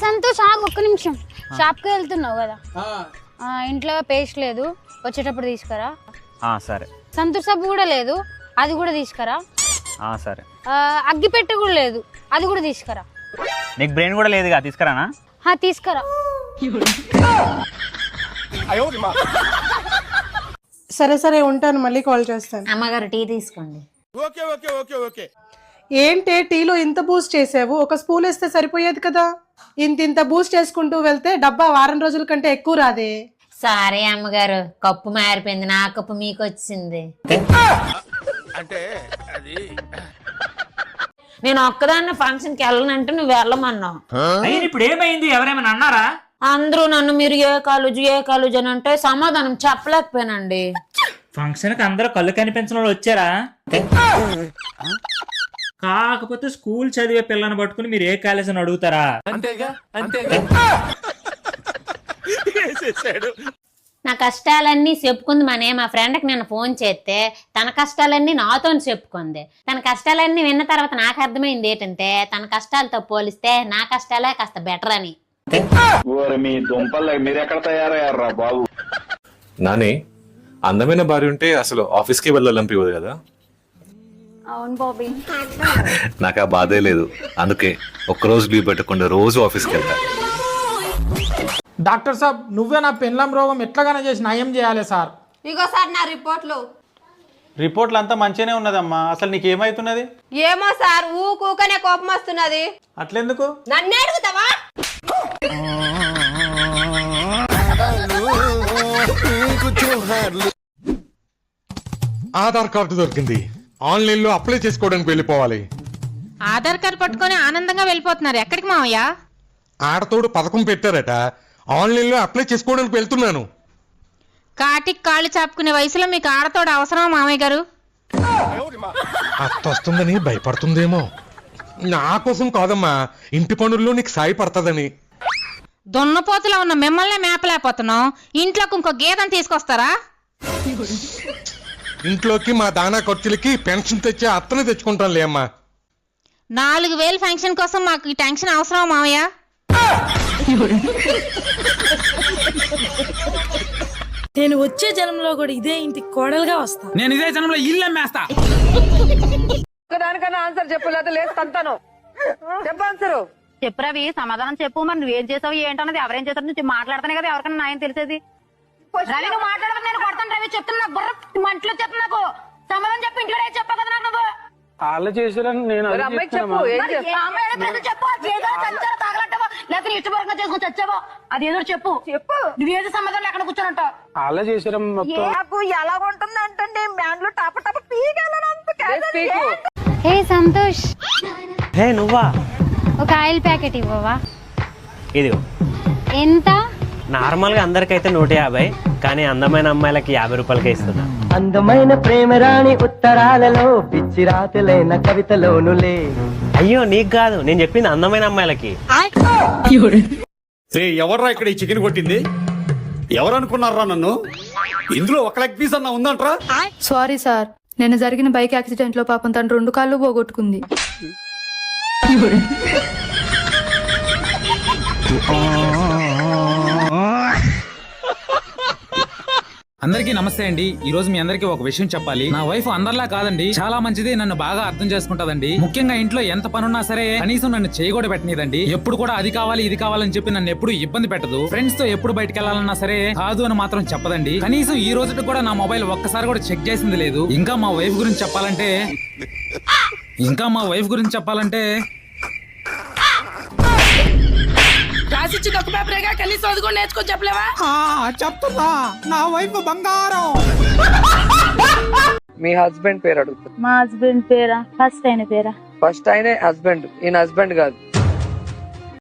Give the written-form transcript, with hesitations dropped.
సంతోష్ ఆగు ఒక్క నిమిషం. షాప్కి వెళ్తున్నావు కదా, ఇంట్లో పేస్ట్ లేదు, వచ్చేటప్పుడు తీసుకురా. సరే. సంతూర్ సబ్బు కూడా లేదు, అది కూడా తీసుకురా. సరే. అగ్గిపెట్టె కూడా లేదు, అది కూడా తీసుకురా. నీకు బ్రెయిన్ కూడా లేదుగా, తీసుకురానా? తీసుకురా. సరే సరే ఉంటాను, మళ్ళీ కాల్ చేస్తాను. అమ్మగారు టీ తీసుకోండి. ఏంటే టీలో ఇంత బూస్ట్ చేసావు? ఒక స్పూన్ వేస్తే సరిపోయేది కదా. ఇంత బూస్ట్ చేసుకుంటూ వెళ్తే డబ్బా వారం రోజుల కంటే ఎక్కువ రాదే. సారీ అమ్మగారు, కప్పు మారిపోయింది, నా కప్పు మీకు వచ్చింది. నేను ఒక్కదాన్ని ఫంక్షన్ కి వెళ్ళనంటే నువ్వు వెళ్ళమన్నావు. ఇప్పుడు ఏమైంది? ఎవరేమైనా అన్నారా? అందరూ నన్ను మీరు ఏ కాలేజు అని అంటే సమాధానం చెప్పలేకపోయానండి. ఫంక్షన్ కి అందరూ కళ్ళు కనిపించిన వాళ్ళు వచ్చారా? కాకపోతే స్కూల్ చదివే పిల్లని పట్టుకుని మీరు ఏ కాలేజ్ అని అడుగుతారా? నా కష్టాలన్నీ చెప్పుకుంది మా ఫ్రెండ్కి నేను ఫోన్ చేస్తే తన కష్టాలన్నీ నాతో చెప్పుకుంది. తన కష్టాలన్నీ విన్న తర్వాత నాకు అర్థమైంది ఏంటంటే తన కష్టాలతో పోలిస్తే నా కష్టాలే కాస్త బెటర్ అని. నాని, అందమైన భార్య ఉంటే అసలు ఆఫీస్కి వెళ్ళాలనిపించదు కదా. అవును బాబీ. నాకు ఆ బాధే లేదు, అందుకే ఒక్కరోజు లీవ్ పెట్టకుండా రోజు ఆఫీస్కి వెళ్తా. డాక్టర్ సాబ్, నువ్వే నా పెళ్ళాం రోగం ఎట్లాగానే చేసి నయం చేయాలి సార్. ఇగో సార్ నా రిపోర్ట్లు అంతా మంచిగానే ఉన్నదమ్మా. అసలు నీకు ఏమైతున్నది? ఏమో సార్, ఊకనే కోపం వస్తున్నది. అట్లెందుకు? నన్నే అడుగుతావా? ఆధార్ కార్డు దొరికింది, ఆన్లైన్ లో అప్లై చేసుకోవడానికి వెళ్ళిపోవాలి. ఆధార్ కార్డు పట్టుకొని ఆనందంగా వెళ్ళిపోతున్నారు. ఎక్కడికి మావయ్య? ఆడతోడు పథకం పెట్టారట, ఆన్లైన్ లో అప్లై చేసుకోవడానికి వెళ్తున్నాను. కాటికి కాళ్ళు చాపుకునే వయసులో మీకు ఆడతోడు అవసరమా మామయ్య గారు? అత్త వస్తుందని భయపడుతుందేమో. నా కోసం కాదమ్మా, ఇంటి పనుల్లో నీకు సాయపడుతుందని. దున్నపోతులో ఉన్న మిమ్మల్ని మేపలేకపోతున్నాం, ఇంట్లోకి ఇంకో గీతం తీసుకొస్తారా? ఇంట్లోకి మా దానా ఖర్చులకి పెన్షన్ తెచ్చే అత్తనే తెచ్చుకుంటానులే అమ్మా. 4000 ఫంక్షన్ కోసం మాకు ఈ టెన్షన్ అవసరమా మామయ్య? నేను వచ్చే జన్మలో కూడా ఇదే ఇంటికి కోడలుగా వస్తా. నేను ఇదే జన్మలో ఇల్లు అమ్మేస్తా. దానికన్నా ఆన్సర్ చెప్పు, లేదా లేదు తంతాను. చెప్పాన్సరు చెప్పురావి, సమాధానం చెప్పు. మరి నువ్వేం చేసావు ఏంటన్నది, ఎవరేం చేశారు నువ్వు మాట్లాడుతున్నాయి కదా, ఎవరికైనా న్యాయం తెలిసేది. రవి నువ్వు మాట్లాడదు, నేను కొడతాను. రవి చెప్తున్నా, బుర్ర మంటలో చెప్తున్నా, నాకు సమాధానం చెప్పు. ఇంట్లో చెప్పావు కదా నాకు. నువ్వు వాళ్ళు చేసారని నేను అమ్మాయికి చెప్పు. చెప్పు, తాగలట్టవా లేకపోతే ఇష్టపూర్వకంగా చేసుకుని చచ్చావో అది ఏదో చెప్పు. నువ్వేదో సమాధానం ఎక్కడ కూర్చోనంటావు. అలా చేసారా? నాకు ఎలా ఉంటుంది అంటే మ్యాన్లు టప టప హే సంతోష్, హే నువ్వా? ఒక ఆయిల్ ప్యాకెట్ ఇవ్వవా? ఇదిగో. ఎంత? నార్మల్ గా అందరికైతే 150, కానీ అందమైన అమ్మాయిలకి 50 రూపాయలకే ఇస్తున్నా. అందమైన ప్రేమరాణి ఉత్తరాలలో పిచ్చి రాతలైన కవితలోనులే. అయ్యో నీకు కాదు, నేను చెప్పింది అందమైన అమ్మాయిలకి. ఎవర్రా ఇక్కడ ఈ చికెన్ కొట్టింది? ఎవరు అనుకున్నారా నన్ను? ఇందులో ఒక లెగ్ పీస్ అన్న ఉందంట్రా. సారీ సార్, నేను జరిగిన బైక్ యాక్సిడెంట్ లో పాపం తను 2 కాళ్ళు పోగొట్టుకుంది. అందరికీ నమస్తే అండి. ఈ రోజు మీ అందరికీ ఒక విషయం చెప్పాలి. నా వైఫ్ అందరిలా కాదండి, చాలా మంచిది, నన్ను బాగా అర్థం చేసుకుంటదండి. ముఖ్యంగా ఇంట్లో ఎంత పనున్నా సరే కనీసం నన్ను చేయకూడ పెట్టనిదండి. ఎప్పుడు కూడా అది కావాలి ఇది కావాలని చెప్పి నన్ను ఎప్పుడు ఇబ్బంది పెట్టదు. ఫ్రెండ్స్ తో ఎప్పుడు బయటకు వెళ్ళాలన్నా సరే కాదు అని మాత్రం చెప్పదండి. కనీసం ఈ రోజు కూడా నా మొబైల్ ఒక్కసారి కూడా చెక్ చేసింది లేదు. ఇంకా మా వైఫ్ గురించి చెప్పాలంటే రాసిచ్చి దొక్క పేపరేగా కనీసం అది కూడా నేర్చుకో చెప్పలేవా? చెప్తున్నా, నా వైఫ్ బంగారం. మీ హస్బెండ్ పేరు అడుగుతా. మా హస్బెండ్ పేరా? ఫస్ట్ ఆయన పేరా? ఫస్ట్ ఆయనే హస్బెండ్, ఈయన హస్బెండ్ కాదు.